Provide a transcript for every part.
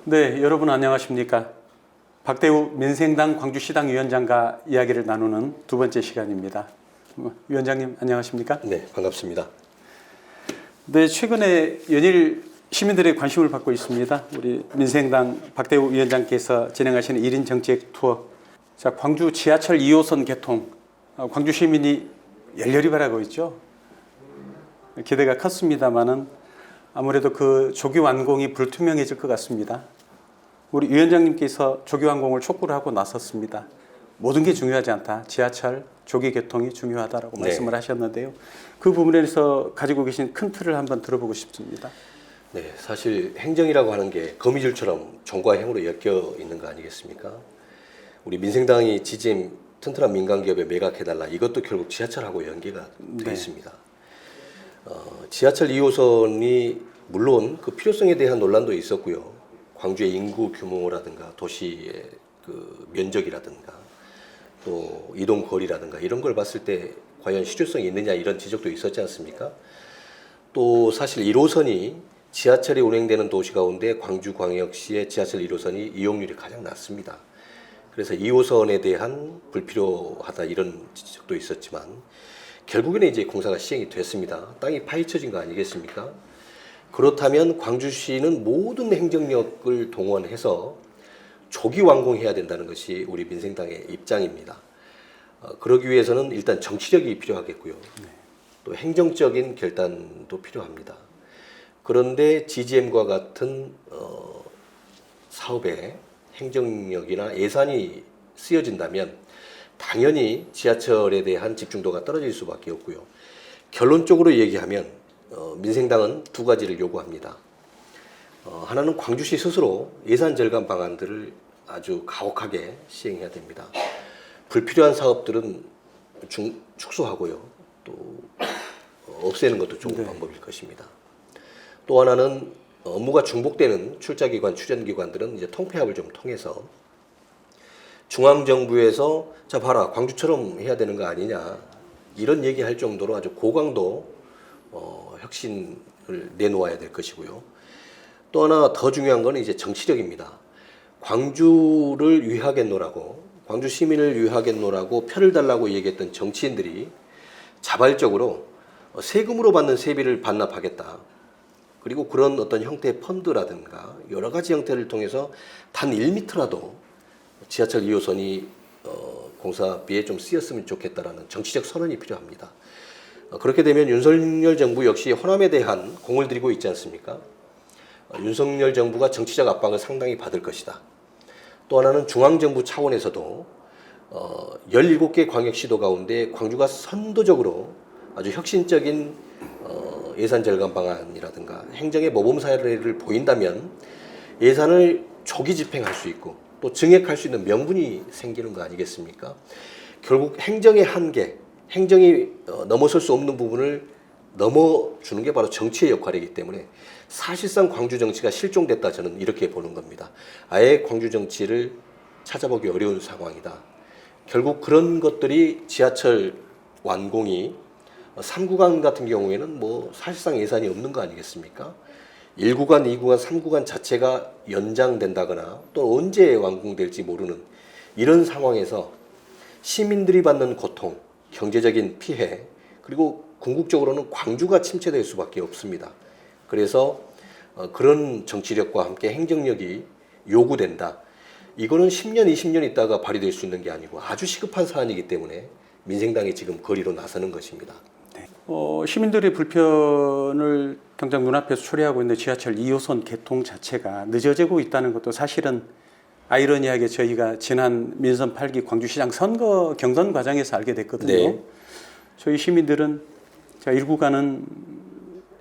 네, 여러분 안녕하십니까? 박대우 민생당 광주시당 위원장과 이야기를 나누는 두 번째 시간입니다. 위원장님 안녕하십니까? 네, 반갑습니다. 네, 최근에 연일 시민들의 관심을 받고 있습니다. 우리 민생당 박대우 위원장께서 진행하시는 1인 정책 투어. 자, 광주 지하철 2호선 개통. 광주 시민이 열렬히 바라고 있죠. 기대가 컸습니다만은 아무래도 그 조기 완공이 불투명해질 것 같습니다. 우리 위원장님께서 조기 완공을 촉구를 하고 나섰습니다. 모든 게 중요하지 않다. 지하철 조기 개통이 중요하다라고 말씀을 하셨는데요. 그 부분에서 가지고 계신 큰 틀을 한번 들어보고 싶습니다. 네, 사실 행정이라고 하는 게 거미줄처럼 정과 행으로 엮여 있는 거 아니겠습니까? 우리 민생당이 지지한 튼튼한 민간기업에 매각해달라. 이것도 결국 지하철하고 연계가 되어 있습니다. 지하철 2호선이 물론 그 필요성에 대한 논란도 있었고요. 광주의 인구 규모라든가 도시의 그 면적이라든가 또 이동 거리라든가 이런 걸 봤을 때 과연 실효성이 있느냐 이런 지적도 있었지 않습니까? 또 사실 1호선이 지하철이 운행되는 도시 가운데 광주광역시의 지하철 1호선이 이용률이 가장 낮습니다. 그래서 2호선에 대한 불필요하다 이런 지적도 있었지만 결국에는 이제 공사가 시행이 됐습니다. 땅이 파헤쳐진 거 아니겠습니까? 그렇다면 광주시는 모든 행정력을 동원해서 조기 완공해야 된다는 것이 우리 민생당의 입장입니다. 그러기 위해서는 일단 정치력이 필요하겠고요. 또 행정적인 결단도 필요합니다. 그런데 GGM과 같은 사업에 행정력이나 예산이 쓰여진다면 당연히 지하철에 대한 집중도가 떨어질 수밖에 없고요. 결론적으로 얘기하면 민생당은 두 가지를 요구합니다. 하나는 광주시 스스로 예산 절감 방안들을 아주 가혹하게 시행해야 됩니다. 불필요한 사업들은 축소하고요. 또 없애는 것도 좋은 방법일 것입니다. 또 하나는 업무가 중복되는 출자기관, 추전기관들은 이제 통폐합을 좀 통해서 중앙정부에서 자 봐라 광주처럼 해야 되는 거 아니냐 이런 얘기할 정도로 아주 고강도 혁신을 내놓아야 될 것이고요. 또 하나 더 중요한 건 이제 정치력입니다. 광주를 위하겠노라고 광주 시민을 위하겠노라고 표를 달라고 얘기했던 정치인들이 자발적으로 세금으로 받는 세비를 반납하겠다. 그리고 그런 어떤 형태의 펀드라든가 여러 가지 형태를 통해서 단 1m라도 지하철 2호선이 공사비에 좀 쓰였으면 좋겠다라는 정치적 선언이 필요합니다. 그렇게 되면 윤석열 정부 역시 호남에 대한 공을 들이고 있지 않습니까? 윤석열 정부가 정치적 압박을 상당히 받을 것이다. 또 하나는 중앙정부 차원에서도 17개 광역시도 가운데 광주가 선도적으로 아주 혁신적인 예산 절감 방안이라든가 행정의 모범 사례를 보인다면 예산을 조기 집행할 수 있고 또 증액할 수 있는 명분이 생기는 거 아니겠습니까? 결국 행정의 한계, 행정이 넘어설 수 없는 부분을 넘어주는 게 바로 정치의 역할이기 때문에 사실상 광주 정치가 실종됐다 저는 이렇게 보는 겁니다. 아예 광주 정치를 찾아보기 어려운 상황이다. 결국 그런 것들이 지하철 완공이 3구간 같은 경우에는 뭐 사실상 예산이 없는 거 아니겠습니까? 1구간, 2구간, 3구간 자체가 연장된다거나 또 언제 완공될지 모르는 이런 상황에서 시민들이 받는 고통, 경제적인 피해, 그리고 궁극적으로는 광주가 침체될 수밖에 없습니다. 그래서 그런 정치력과 함께 행정력이 요구된다. 이거는 10년, 20년 있다가 발휘될 수 있는 게 아니고 아주 시급한 사안이기 때문에 민생당이 지금 거리로 나서는 것입니다. 시민들의 불편을 당장 눈앞에서 초래하고 있는 지하철 2호선 개통 자체가 늦어지고 있다는 것도 사실은 아이러니하게 저희가 지난 민선 8기 광주시장 선거 경선 과정에서 알게 됐거든요. 저희 시민들은 1구간은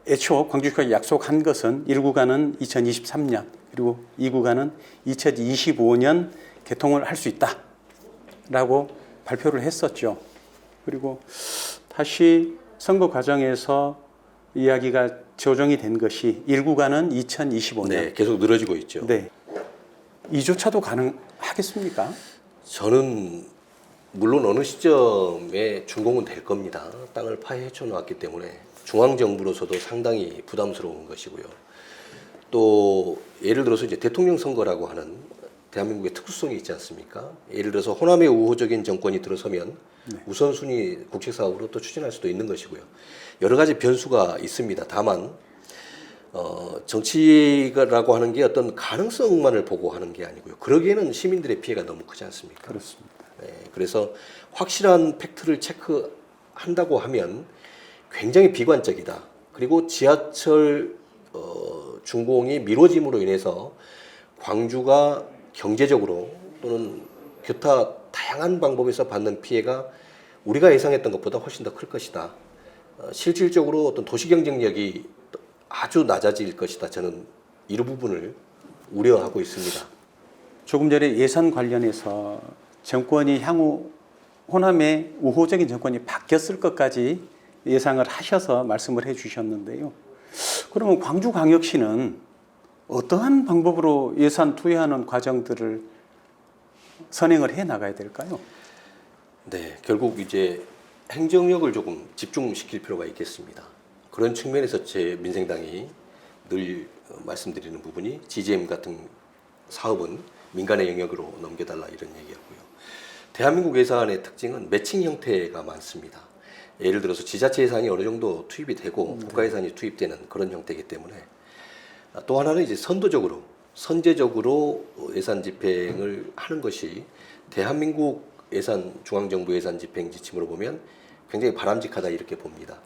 애초 광주시가 약속한 것은 1구간은 2023년 그리고 2구간은 2025년 개통을 할 수 있다라고 발표를 했었죠. 그리고 다시 선거 과정에서 이야기가 조정이 된 것이 1구간은 2025년. 네, 계속 늘어지고 있죠. 네. 이조차도 가능하겠습니까? 저는 물론 어느 시점에 준공은 될 겁니다. 땅을 파헤쳐 놓았기 때문에 중앙정부로서도 상당히 부담스러운 것이고요. 또 예를 들어서 이제 대통령 선거라고 하는 대한민국의 특수성이 있지 않습니까? 예를 들어서 호남의 우호적인 정권이 들어서면 우선순위 국책 사업으로 또 추진할 수도 있는 것이고요. 여러 가지 변수가 있습니다. 다만 정치라고 하는 게 어떤 가능성만을 보고 하는 게 아니고요. 그러기에는 시민들의 피해가 너무 크지 않습니까? 그렇습니다. 네, 그래서 확실한 팩트를 체크한다고 하면 굉장히 비관적이다. 그리고 지하철 준공이 미뤄짐으로 인해서 광주가 경제적으로 또는 기타 다양한 방법에서 받는 피해가 우리가 예상했던 것보다 훨씬 더 클 것이다. 실질적으로 어떤 도시 경쟁력이 아주 낮아질 것이다. 저는 이 부분을 우려하고 있습니다. 조금 전에 예산 관련해서 정권이 향후 호남의 우호적인 정권이 바뀌었을 것까지 예상을 하셔서 말씀을 해주셨는데요. 그러면 광주광역시는 어떠한 방법으로 예산 투여하는 과정들을 선행을 해 나가야 될까요? 네, 결국 이제 행정력을 조금 집중시킬 필요가 있겠습니다. 그런 측면에서 제 민생당이 늘 말씀드리는 부분이 GGM 같은 사업은 민간의 영역으로 넘겨달라 이런 얘기였고요. 대한민국 예산의 특징은 매칭 형태가 많습니다. 예를 들어서 지자체 예산이 어느 정도 투입이 되고 국가 예산이 투입되는 그런 형태이기 때문에 또 하나는 이제 선제적으로 예산 집행을 하는 것이 대한민국 예산 중앙정부 예산 집행 지침으로 보면 굉장히 바람직하다 이렇게 봅니다.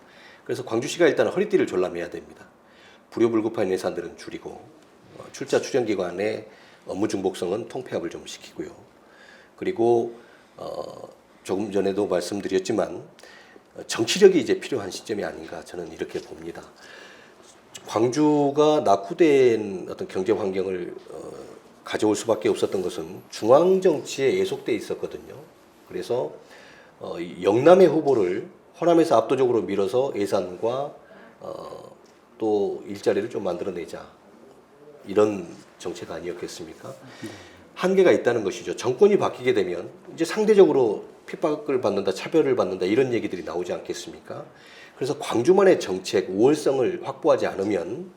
그래서 광주시가 일단 허리띠를 졸라매야 됩니다. 불효불급한 예산들은 줄이고 출자 추정기관의 업무 중복성은 통폐합을 좀 시키고요. 그리고 조금 전에도 말씀드렸지만 정치력이 이제 필요한 시점이 아닌가 저는 이렇게 봅니다. 광주가 낙후된 어떤 경제 환경을 가져올 수밖에 없었던 것은 중앙 정치에 예속돼 있었거든요. 그래서 영남의 후보를 호남에서 압도적으로 밀어서 예산과 또 일자리를 좀 만들어내자 이런 정책 아니었겠습니까? 한계가 있다는 것이죠. 정권이 바뀌게 되면 이제 상대적으로 핍박을 받는다, 차별을 받는다 이런 얘기들이 나오지 않겠습니까? 그래서 광주만의 정책 우월성을 확보하지 않으면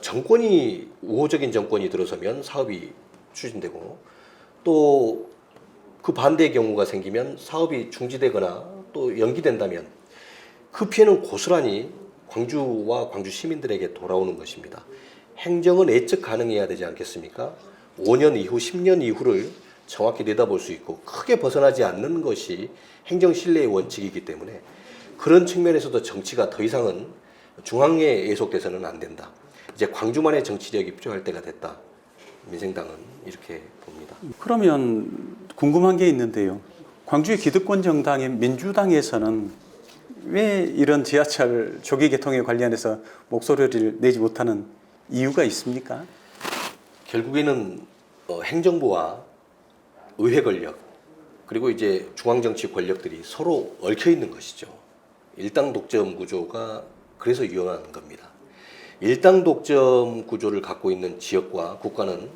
정권이 우호적인 정권이 들어서면 사업이 추진되고 또 그 반대의 경우가 생기면 사업이 중지되거나 또 연기된다면 그 피해는 고스란히 광주와 광주 시민들에게 돌아오는 것입니다. 행정은 예측 가능해야 되지 않겠습니까? 5년 이후, 10년 이후를 정확히 내다볼 수 있고 크게 벗어나지 않는 것이 행정 신뢰의 원칙이기 때문에 그런 측면에서도 정치가 더 이상은 중앙에 예속돼서는 안 된다. 이제 광주만의 정치력이 필요할 때가 됐다. 민생당은 이렇게 봅니다. 그러면 궁금한 게 있는데요. 광주의 기득권 정당인 민주당에서는 왜 이런 지하철 조기 개통에 관련해서 목소리를 내지 못하는 이유가 있습니까? 결국에는 행정부와 의회 권력 그리고 이제 중앙 정치 권력들이 서로 얽혀 있는 것이죠. 일당 독점 구조가 그래서 유연한 겁니다. 일당 독점 구조를 갖고 있는 지역과 국가는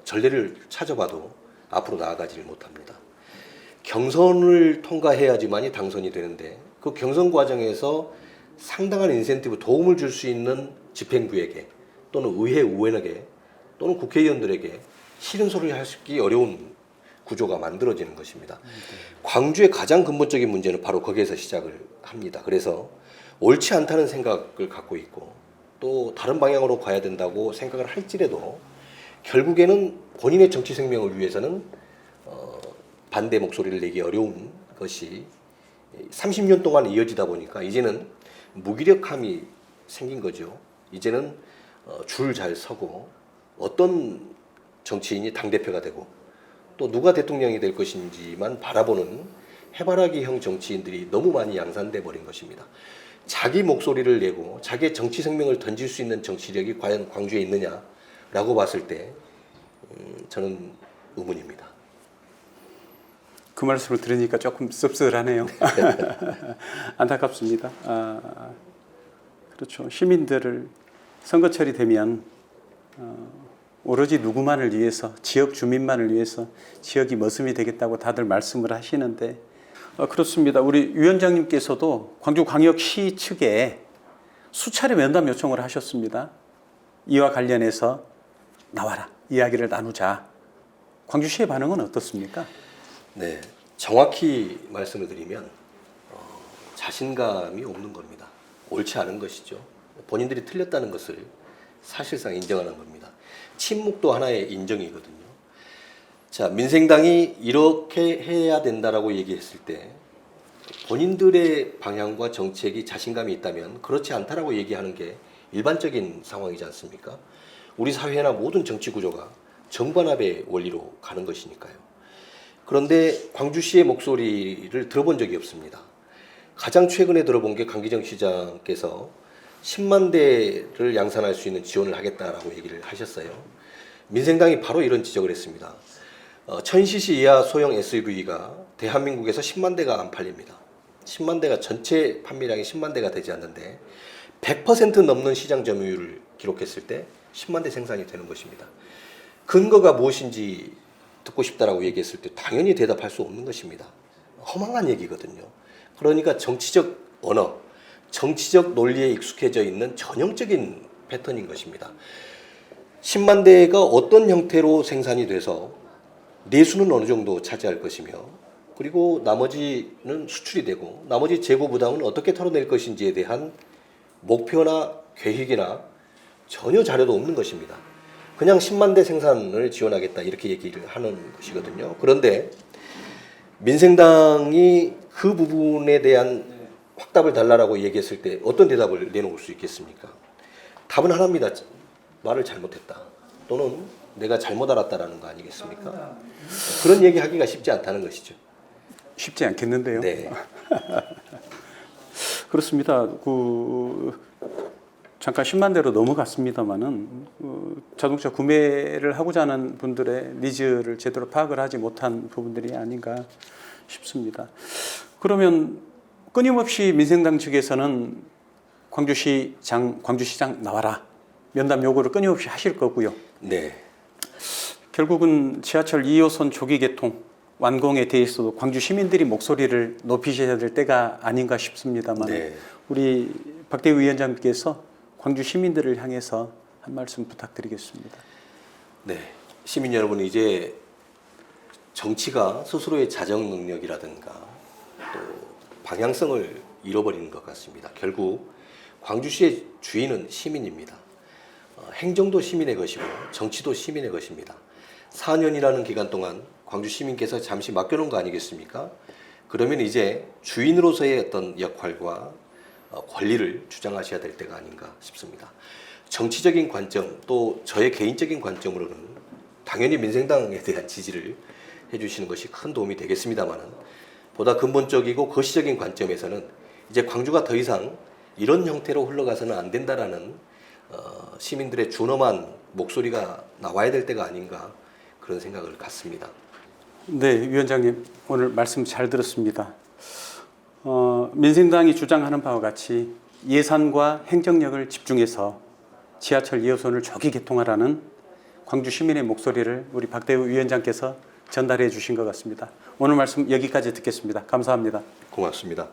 전례를 찾아봐도 앞으로 나아가지를 못합니다. 경선을 통과해야지만이 당선이 되는데 그 경선 과정에서 상당한 인센티브 도움을 줄 수 있는 집행부에게 또는 의회 의원에게 또는 국회의원들에게 싫은 소리를 하기 어려운 구조가 만들어지는 것입니다. 광주의 가장 근본적인 문제는 바로 거기에서 시작을 합니다. 그래서 옳지 않다는 생각을 갖고 있고 또 다른 방향으로 가야 된다고 생각을 할지라도 결국에는 본인의 정치 생명을 위해서는 반대 목소리를 내기 어려운 것이 30년 동안 이어지다 보니까 이제는 무기력함이 생긴 거죠. 이제는 줄 잘 서고 어떤 정치인이 당대표가 되고 또 누가 대통령이 될 것인지만 바라보는 해바라기형 정치인들이 너무 많이 양산돼 버린 것입니다. 자기 목소리를 내고 자기의 정치 생명을 던질 수 있는 정치력이 과연 광주에 있느냐라고 봤을 때 저는 의문입니다. 그 말씀을 들으니까 조금 씁쓸하네요. 안타깝습니다. 그렇죠. 시민들을 선거철이 되면 오로지 누구만을 위해서, 지역 주민만을 위해서 지역이 머슴이 되겠다고 다들 말씀을 하시는데 그렇습니다. 우리 위원장님께서도 광주광역시 측에 수차례 면담 요청을 하셨습니다. 이와 관련해서 나와라. 이야기를 나누자. 광주시의 반응은 어떻습니까? 네, 정확히 말씀을 드리면 자신감이 없는 겁니다. 옳지 않은 것이죠. 본인들이 틀렸다는 것을 사실상 인정하는 겁니다. 침묵도 하나의 인정이거든요. 자, 민생당이 이렇게 해야 된다라고 얘기했을 때 본인들의 방향과 정책이 자신감이 있다면 그렇지 않다라고 얘기하는 게 일반적인 상황이지 않습니까? 우리 사회나 모든 정치 구조가 정관합의 원리로 가는 것이니까요. 그런데 광주시의 목소리를 들어본 적이 없습니다. 가장 최근에 들어본 게 강기정 시장께서 10만 대를 양산할 수 있는 지원을 하겠다라고 얘기를 하셨어요. 민생당이 바로 이런 지적을 했습니다. 1000cc 이하 소형 SUV가 대한민국에서 10만 대가 안 팔립니다. 10만 대가 전체 판매량이 10만 대가 되지 않는데 100% 넘는 시장 점유율을 기록했을 때 10만 대 생산이 되는 것입니다. 근거가 무엇인지 듣고 싶다라고 얘기했을 때 당연히 대답할 수 없는 것입니다. 허망한 얘기거든요. 그러니까 정치적 언어, 정치적 논리에 익숙해져 있는 전형적인 패턴인 것입니다. 10만 대가 어떤 형태로 생산이 돼서 내수는 어느 정도 차지할 것이며 그리고 나머지는 수출이 되고 나머지 재고 부담은 어떻게 털어낼 것인지에 대한 목표나 계획이나 전혀 자료도 없는 것입니다. 그냥 10만 대 생산을 지원하겠다 이렇게 얘기를 하는 것이거든요. 그런데 민생당이 그 부분에 대한 확답을 달라라고 얘기했을 때 어떤 대답을 내놓을 수 있겠습니까? 답은 하나입니다. 말을 잘못했다. 또는 내가 잘못 알았다라는 거 아니겠습니까? 그런 얘기하기가 쉽지 않다는 것이죠. 쉽지 않겠는데요. 네. 그렇습니다. 잠깐 10만 대로 넘어갔습니다만은 자동차 구매를 하고자 하는 분들의 니즈를 제대로 파악을 하지 못한 부분들이 아닌가 싶습니다. 그러면 끊임없이 민생당 측에서는 광주시장 나와라. 면담 요구를 끊임없이 하실 거고요. 네. 결국은 지하철 2호선 조기 개통 완공에 대해서도 광주 시민들이 목소리를 높이셔야 될 때가 아닌가 싶습니다만 네. 우리 박대우 위원장께서 광주 시민들을 향해서 한 말씀 부탁드리겠습니다. 네. 시민 여러분, 이제 정치가 스스로의 자정 능력이라든가 또 방향성을 잃어버리는 것 같습니다. 결국 광주시의 주인은 시민입니다. 행정도 시민의 것이고 정치도 시민의 것입니다. 4년이라는 기간 동안 광주 시민께서 잠시 맡겨놓은 거 아니겠습니까? 그러면 이제 주인으로서의 어떤 역할과 권리를 주장하셔야 될 때가 아닌가 싶습니다. 정치적인 관점 또 저의 개인적인 관점으로는 당연히 민생당에 대한 지지를 해주시는 것이 큰 도움이 되겠습니다만은 보다 근본적이고 거시적인 관점에서는 이제 광주가 더 이상 이런 형태로 흘러가서는 안 된다라는 시민들의 준엄한 목소리가 나와야 될 때가 아닌가 그런 생각을 갖습니다. 네, 위원장님 오늘 말씀 잘 들었습니다. 민생당이 주장하는 바와 같이 예산과 행정력을 집중해서 지하철 2호선을 조기 개통하라는 광주 시민의 목소리를 우리 박대우 위원장께서 전달해 주신 것 같습니다. 오늘 말씀 여기까지 듣겠습니다. 감사합니다. 고맙습니다.